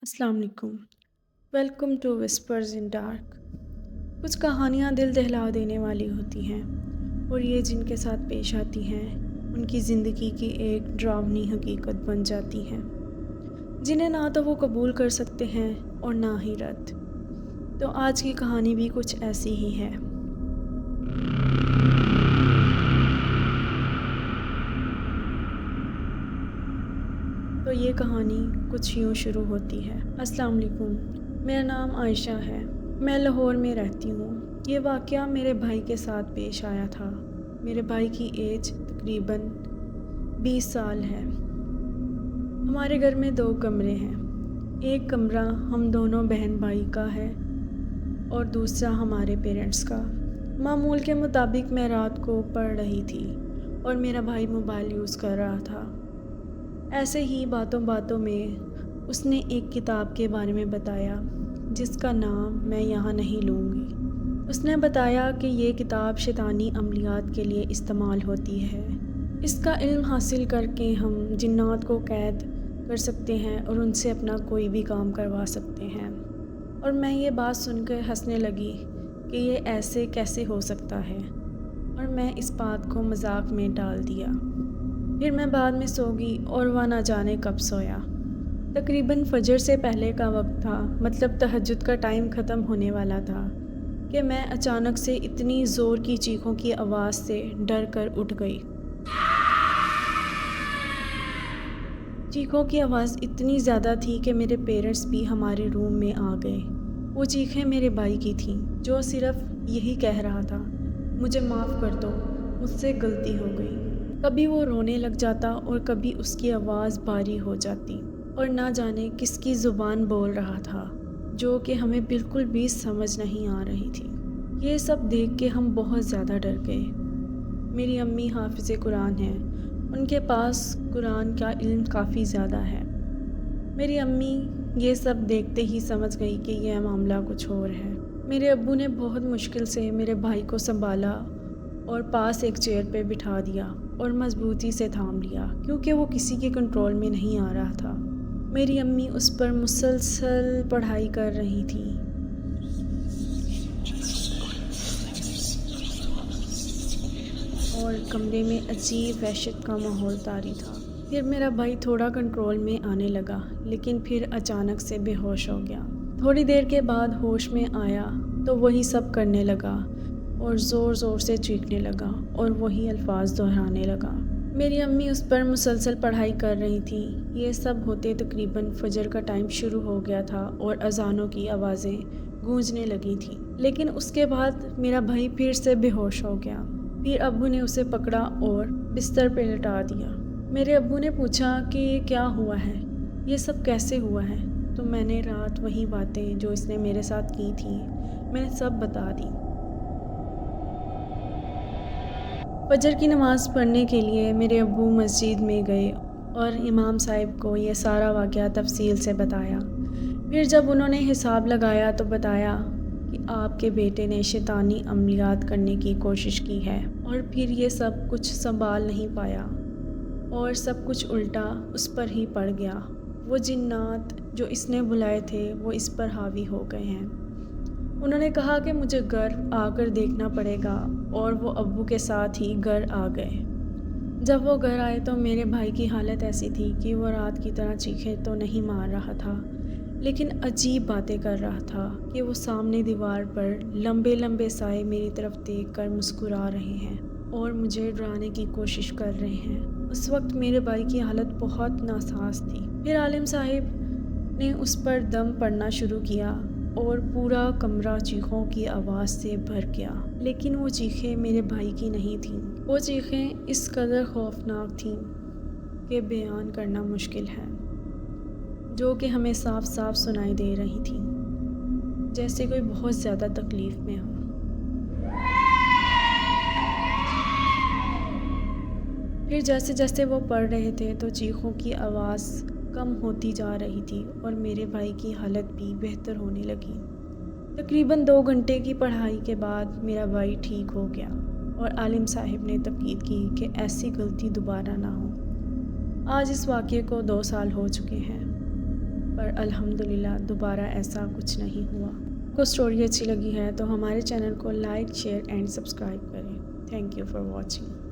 السلام علیکم۔ Welcome to Whispers in Dark. کچھ کہانیاں دل دہلا دینے والی ہوتی ہیں اور یہ جن کے ساتھ پیش آتی ہیں ان کی زندگی کی ایک ڈراؤنی حقیقت بن جاتی ہیں جنہیں نہ تو وہ قبول کر سکتے ہیں اور نہ ہی رد۔ تو آج کی کہانی بھی کچھ ایسی ہی ہے۔ تو یہ کہانی کچھ یوں شروع ہوتی ہے۔ السلام علیکم، میرا نام عائشہ ہے، میں لاہور میں رہتی ہوں۔ یہ واقعہ میرے بھائی کے ساتھ پیش آیا تھا۔ میرے بھائی کی ایج تقریباً 20 سال ہے۔ ہمارے گھر میں 2 کمرے ہیں۔ ایک کمرہ ہم دونوں بہن بھائی کا ہے اور دوسرا ہمارے پیرنٹس کا۔ معمول کے مطابق میں رات کو پڑھ رہی تھی اور میرا بھائی موبائل یوز کر رہا تھا۔ ایسے ہی باتوں باتوں میں اس نے ایک کتاب کے بارے میں بتایا جس کا نام میں یہاں نہیں لوں گی۔ اس نے بتایا کہ یہ کتاب شیطانی عملیات کے لیے استعمال ہوتی ہے۔ اس کا علم حاصل کر کے ہم جنات کو قید کر سکتے ہیں اور ان سے اپنا کوئی بھی کام کروا سکتے ہیں۔ اور میں یہ بات سن کر ہنسنے لگی کہ یہ ایسے کیسے ہو سکتا ہے، اور میں اس بات کو مذاق میں ڈال دیا۔ پھر میں بعد میں سو گئی اور وہ نہ جانے کب سویا۔ تقریباً فجر سے پہلے کا وقت تھا، مطلب تہجد کا ٹائم ختم ہونے والا تھا کہ میں اچانک سے اتنی زور کی چیخوں کی آواز سے ڈر کر اٹھ گئی۔ چیخوں کی آواز اتنی زیادہ تھی کہ میرے پیرنٹس بھی ہمارے روم میں آ گئے۔ وہ چیخیں میرے بھائی کی تھیں جو صرف یہی کہہ رہا تھا، مجھے معاف کر دو، مجھ سے غلطی ہو گئی۔ کبھی وہ رونے لگ جاتا اور کبھی اس کی آواز بھاری ہو جاتی اور نہ جانے کس کی زبان بول رہا تھا جو کہ ہمیں بالکل بھی سمجھ نہیں آ رہی تھی۔ یہ سب دیکھ کے ہم بہت زیادہ ڈر گئے۔ میری امی حافظ قرآن ہیں، ان کے پاس قرآن کا علم کافی زیادہ ہے۔ میری امی یہ سب دیکھتے ہی سمجھ گئی کہ یہ معاملہ کچھ اور ہے۔ میرے ابو نے بہت مشکل سے میرے بھائی کو سنبھالا اور پاس ایک چیئر پہ بٹھا دیا اور مضبوطی سے تھام لیا کیونکہ وہ کسی کے کنٹرول میں نہیں آ رہا تھا۔ میری امی اس پر مسلسل پڑھائی کر رہی تھی۔ اور کمرے میں عجیب وحشت کا ماحول طاری تھا۔ پھر میرا بھائی تھوڑا کنٹرول میں آنے لگا لیکن پھر اچانک سے بے ہوش ہو گیا۔ تھوڑی دیر کے بعد ہوش میں آیا تو وہی سب کرنے لگا اور زور زور سے چیخنے لگا اور وہی الفاظ دہرانے لگا۔ میری امی اس پر مسلسل پڑھائی کر رہی تھیں۔ یہ سب ہوتے تقریباً فجر کا ٹائم شروع ہو گیا تھا اور اذانوں کی آوازیں گونجنے لگی تھیں، لیکن اس کے بعد میرا بھائی پھر سے بے ہوش ہو گیا۔ پھر ابو نے اسے پکڑا اور بستر پہ لٹا دیا۔ میرے ابو نے پوچھا کہ یہ کیا ہوا ہے، یہ سب کیسے ہوا ہے؟ تو میں نے رات وہی باتیں جو اس نے میرے ساتھ کی تھیں میں نے سب بتا دی۔ فجر کی نماز پڑھنے کے لیے میرے ابو مسجد میں گئے اور امام صاحب کو یہ سارا واقعہ تفصیل سے بتایا۔ پھر جب انہوں نے حساب لگایا تو بتایا کہ آپ کے بیٹے نے شیطانی عملیات کرنے کی کوشش کی ہے، اور پھر یہ سب کچھ سنبھال نہیں پایا اور سب کچھ الٹا اس پر ہی پڑ گیا۔ وہ جنات جو اس نے بلائے تھے وہ اس پر حاوی ہو گئے ہیں۔ انہوں نے کہا کہ مجھے گھر آ کر دیکھنا پڑے گا، اور وہ ابو کے ساتھ ہی گھر آ گئے۔ جب وہ گھر آئے تو میرے بھائی کی حالت ایسی تھی کہ وہ رات کی طرح چیخیں تو نہیں مار رہا تھا لیکن عجیب باتیں کر رہا تھا کہ وہ سامنے دیوار پر لمبے لمبے سائے میری طرف دیکھ کر مسکرا رہے ہیں اور مجھے ڈرانے کی کوشش کر رہے ہیں۔ اس وقت میرے بھائی کی حالت بہت ناساز تھی۔ پھر عالم صاحب نے اس پر دم پڑھنا شروع کیا اور پورا کمرہ چیخوں کی آواز سے بھر گیا، لیکن وہ چیخیں میرے بھائی کی نہیں تھیں۔ وہ چیخیں اس قدر خوفناک تھیں کہ بیان کرنا مشکل ہے، جو کہ ہمیں صاف صاف سنائی دے رہی تھیں جیسے کوئی بہت زیادہ تکلیف میں ہو۔ پھر جیسے جیسے وہ پڑھ رہے تھے تو چیخوں کی آواز کم ہوتی جا رہی تھی اور میرے بھائی کی حالت بھی بہتر ہونے لگی۔ تقریباً 2 گھنٹے کی پڑھائی کے بعد میرا بھائی ٹھیک ہو گیا اور عالم صاحب نے تاکید کی کہ ایسی غلطی دوبارہ نہ ہو۔ آج اس واقعے کو 2 سال ہو چکے ہیں۔ پر الحمدللہ دوبارہ ایسا کچھ نہیں ہوا۔ آپ کو اسٹوری اچھی لگی ہے تو ہمارے چینل کو لائک، شیئر اینڈ سبسکرائب کریں۔ Thank you for watching.